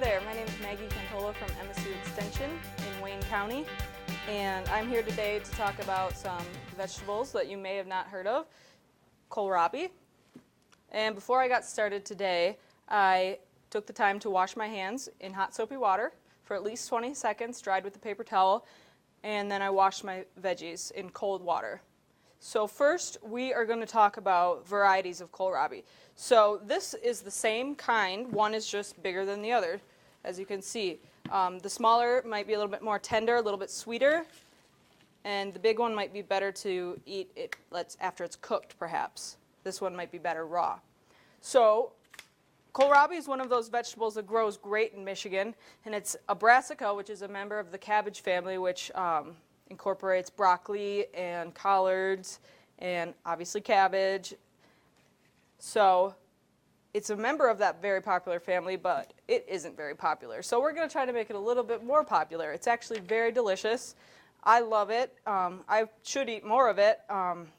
there, my name is Maggie Cantola from MSU Extension in Wayne County, and I'm here today to talk about some vegetables that you may have not heard of, kohlrabi. And before I got started today, I took the time to wash my hands in hot soapy water for at least 20 seconds, dried with a paper towel, and then I washed my veggies in cold water. So first, we are going to talk about varieties of kohlrabi. So this is the same kind. One is just bigger than the other, as you can see. The smaller might be a little bit more tender, a little bit sweeter, and the big one might be better to eat it after it's cooked, perhaps. This one might be better raw. So kohlrabi is one of those vegetables that grows great in Michigan, and it's a brassica, which is a member of the cabbage family, which incorporates broccoli and collards and obviously cabbage. So it's a member of that very popular family, but it isn't very popular. So we're going to try to make it a little bit more popular. It's actually very delicious. I love it. I should eat more of it.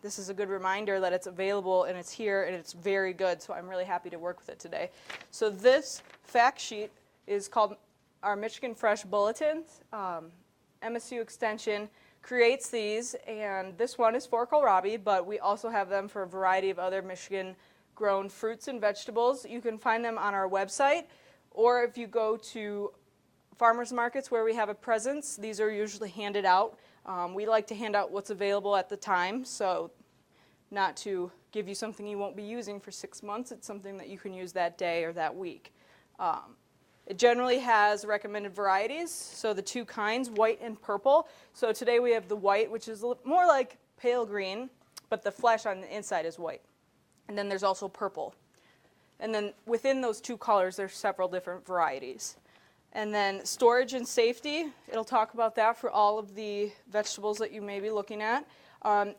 This is a good reminder that it's available and it's here and it's very good, so I'm really happy to work with it today. So this fact sheet is called our Michigan Fresh Bulletin. MSU Extension creates these, and this one is for kohlrabi, but we also have them for a variety of other Michigan-grown fruits and vegetables. You can find them on our website, or if you go to farmers markets where we have a presence, these are usually handed out. We like to hand out what's available at the time, so not to give you something you won't be using for 6 months. It's something that you can use that day or that week. It generally has recommended varieties, so the two kinds, white and purple. So today we have the white, which is more like pale green, but the flesh on the inside is white. And then there's also purple. And then within those two colors, there's several different varieties. And then storage and safety, it'll talk about that for all of the vegetables that you may be looking at.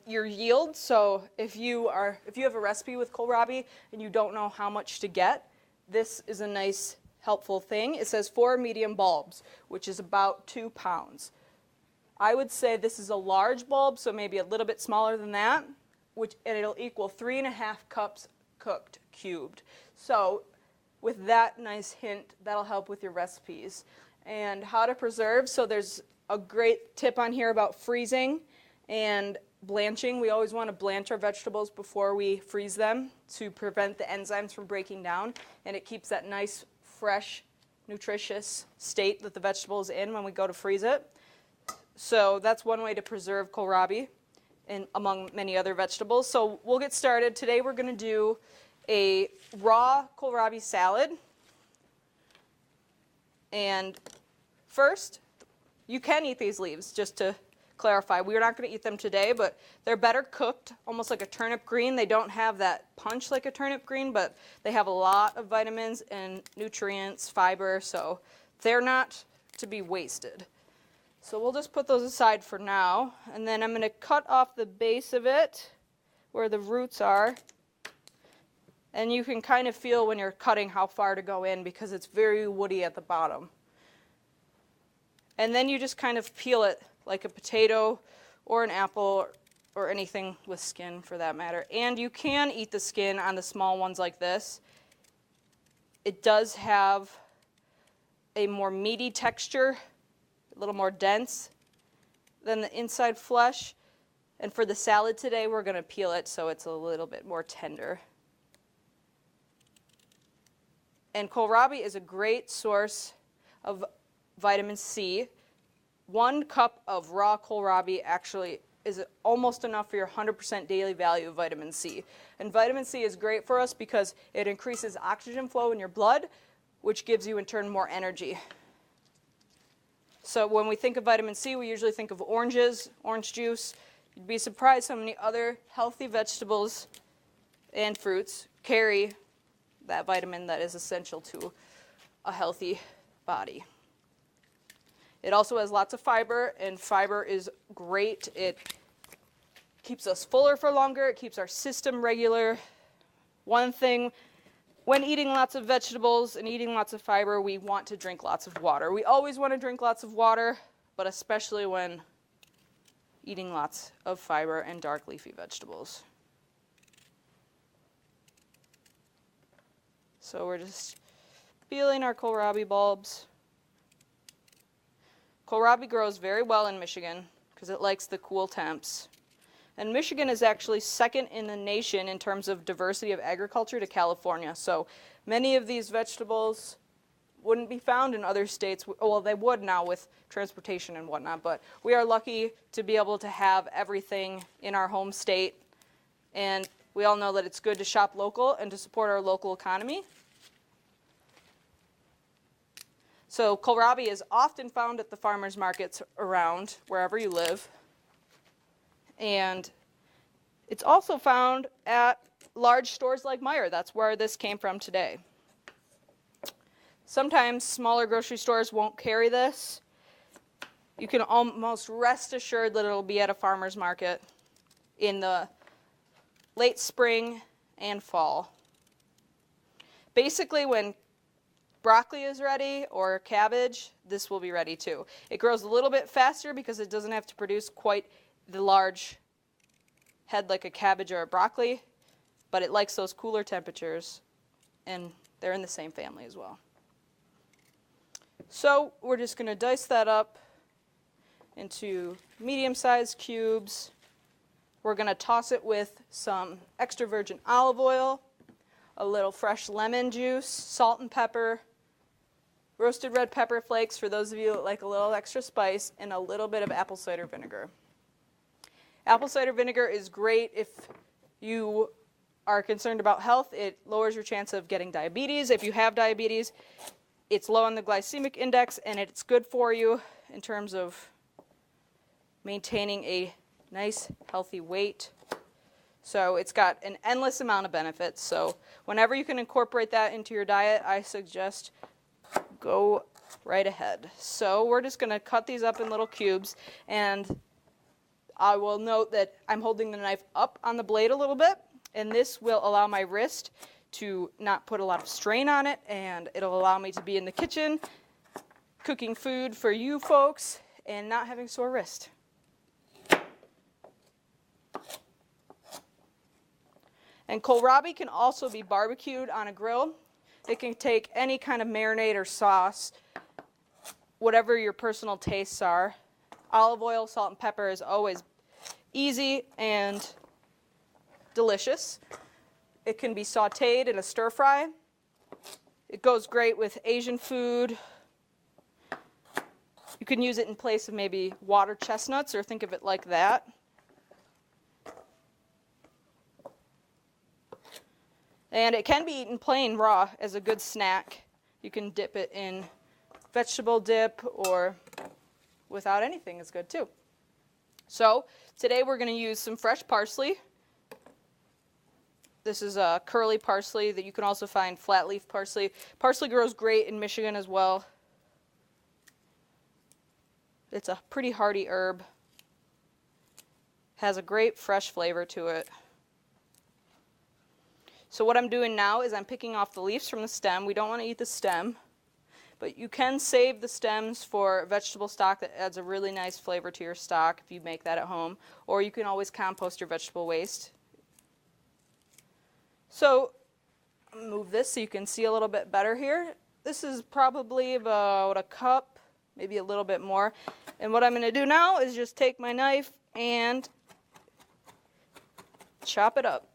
Your yield, so if you have a recipe with kohlrabi and you don't know how much to get, this is a nice helpful thing. It says 4 medium bulbs, which is about 2 pounds. I would say this is a large bulb, so maybe a little bit smaller than that, and it'll equal 3.5 cups cooked, cubed. So with that nice hint, that'll help with your recipes. And how to preserve, so there's a great tip on here about freezing and blanching. We always want to blanch our vegetables before we freeze them to prevent the enzymes from breaking down, and it keeps that nice fresh, nutritious state that the vegetable is in when we go to freeze it. So that's one way to preserve kohlrabi, and among many other vegetables. So we'll get started. Today we're going to do a raw kohlrabi salad. And first, you can eat these leaves, just to clarify. We're not going to eat them today, but they're better cooked, almost like a turnip green. They don't have that punch like a turnip green, but they have a lot of vitamins and nutrients, fiber, so they're not to be wasted. So we'll just put those aside for now, and then I'm going to cut off the base of it where the roots are. And you can kind of feel when you're cutting how far to go in because it's very woody at the bottom. And then you just kind of peel it like a potato or an apple or anything with skin for that matter. And you can eat the skin on the small ones like this. It does have a more meaty texture, a little more dense than the inside flesh. And for the salad today, we're going to peel it so it's a little bit more tender. And kohlrabi is a great source of vitamin C. 1 cup of raw kohlrabi actually is almost enough for your 100% daily value of vitamin C. And vitamin C is great for us because it increases oxygen flow in your blood, which gives you in turn more energy. So when we think of vitamin C, we usually think of oranges, orange juice. You'd be surprised how many other healthy vegetables and fruits carry that vitamin that is essential to a healthy body. It also has lots of fiber, and fiber is great. It keeps us fuller for longer. It keeps our system regular. One thing, when eating lots of vegetables and eating lots of fiber, we want to drink lots of water. We always want to drink lots of water, but especially when eating lots of fiber and dark leafy vegetables. So we're just peeling our kohlrabi bulbs. Kohlrabi grows very well in Michigan because it likes the cool temps. And Michigan is actually second in the nation in terms of diversity of agriculture to California. So many of these vegetables wouldn't be found in other states. Well, they would now with transportation and whatnot, but we are lucky to be able to have everything in our home state. And we all know that it's good to shop local and to support our local economy. So kohlrabi is often found at the farmers markets around wherever you live. And it's also found at large stores like Meijer. That's where this came from today. Sometimes smaller grocery stores won't carry this. You can almost rest assured that it'll be at a farmer's market in the late spring and fall. Basically, when broccoli is ready or cabbage, this will be ready too. It grows a little bit faster because it doesn't have to produce quite the large head like a cabbage or a broccoli, but it likes those cooler temperatures, and they're in the same family as well. So we're just going to dice that up into medium-sized cubes. We're going to toss it with some extra virgin olive oil, a little fresh lemon juice, salt and pepper, roasted red pepper flakes for those of you that like a little extra spice, and a little bit of apple cider vinegar. Apple cider vinegar is great if you are concerned about health. It lowers your chance of getting diabetes. If you have diabetes, it's low on the glycemic index, and it's good for you in terms of maintaining a nice, healthy weight. So it's got an endless amount of benefits. So whenever you can incorporate that into your diet, I suggest go right ahead. So we're just going to cut these up in little cubes, and I will note that I'm holding the knife up on the blade a little bit, and this will allow my wrist to not put a lot of strain on it, and it'll allow me to be in the kitchen cooking food for you folks and not having sore wrist. And kohlrabi can also be barbecued on a grill. It can take any kind of marinade or sauce, whatever your personal tastes are. Olive oil, salt, and pepper is always easy and delicious. It can be sautéed in a stir fry. It goes great with Asian food. You can use it in place of maybe water chestnuts, or think of it like that. And it can be eaten plain raw as a good snack. You can dip it in vegetable dip, or without anything is good too. So today we're going to use some fresh parsley. This is a curly parsley that you can also find flat leaf parsley. Parsley grows great in Michigan as well. It's a pretty hardy herb. Has a great fresh flavor to it. So what I'm doing now is I'm picking off the leaves from the stem. We don't want to eat the stem, but you can save the stems for vegetable stock that adds a really nice flavor to your stock if you make that at home, or you can always compost your vegetable waste. So move this so you can see a little bit better here. This is probably about a cup, maybe a little bit more. And what I'm going to do now is just take my knife and chop it up.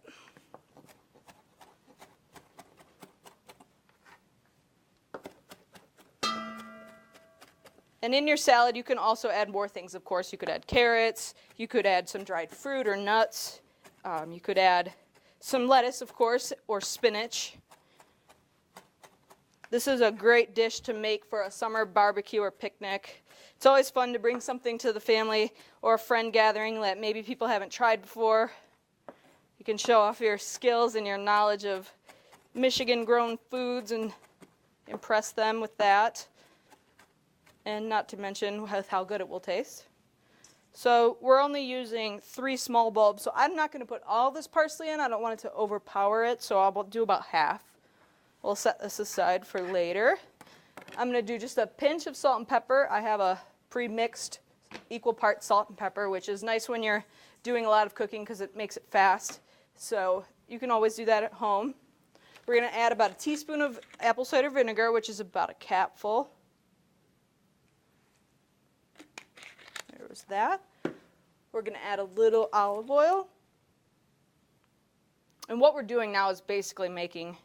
And in your salad, you can also add more things, of course. You could add carrots. You could add some dried fruit or nuts. You could add some lettuce, of course, or spinach. This is a great dish to make for a summer barbecue or picnic. It's always fun to bring something to the family or a friend gathering that maybe people haven't tried before. You can show off your skills and your knowledge of Michigan-grown foods and impress them with that. And not to mention how good it will taste. So we're only using 3 small bulbs, so I'm not going to put all this parsley in. I don't want it to overpower it, so I'll do about half. We'll set this aside for later. I'm going to do just a pinch of salt and pepper. I have a pre-mixed equal parts salt and pepper, which is nice when you're doing a lot of cooking because it makes it fast. So you can always do that at home. We're going to add about a teaspoon of apple cider vinegar, which is about a capful. There's that. We're going to add a little olive oil. And what we're doing now is basically making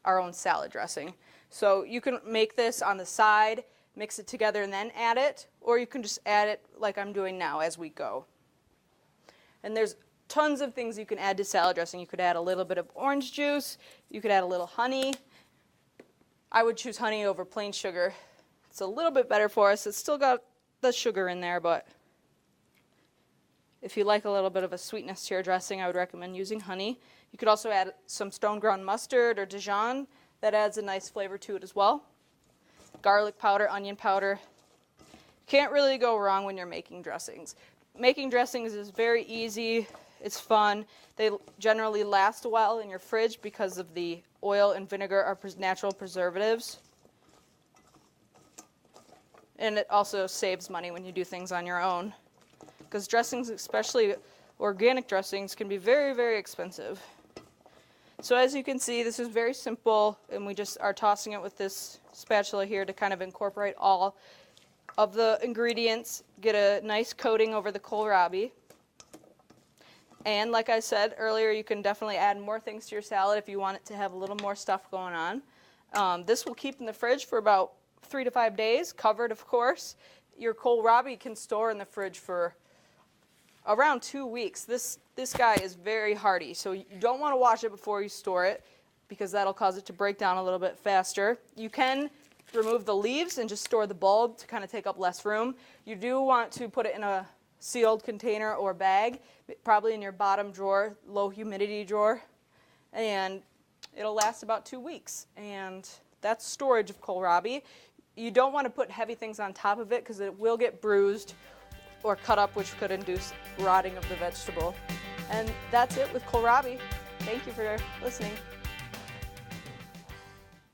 our own salad dressing. So you can make this on the side, mix it together, and then add it, or you can just add it like I'm doing now as we go. And there's tons of things you can add to salad dressing. You could add a little bit of orange juice. You could add a little honey. I would choose honey over plain sugar. It's a little bit better for us. It's still got the sugar in there, but if you like a little bit of a sweetness to your dressing, I would recommend using honey. You could also add some stone ground mustard or Dijon. That adds a nice flavor to it as well. Garlic powder, onion powder. Can't really go wrong when you're making dressings. Making dressings is very easy. It's fun. They generally last a while in your fridge because of the oil and vinegar are natural preservatives. And it also saves money when you do things on your own, because dressings, especially organic dressings, can be very, very expensive. So as you can see, this is very simple, and we just are tossing it with this spatula here to kind of incorporate all of the ingredients, get a nice coating over the kohlrabi. And like I said earlier, you can definitely add more things to your salad if you want it to have a little more stuff going on. This will keep in the fridge for about 3 to 5 days, covered of course. Your kohlrabi can store in the fridge for around 2 weeks. This guy is very hardy, so you don't want to wash it before you store it because that'll cause it to break down a little bit faster. You can remove the leaves and just store the bulb to kind of take up less room. You do want to put it in a sealed container or bag, probably in your bottom drawer, low humidity drawer, and it'll last about 2 weeks. And that's storage of kohlrabi. You don't want to put heavy things on top of it because it will get bruised or cut up, which could induce rotting of the vegetable. And that's it with kohlrabi. Thank you for listening.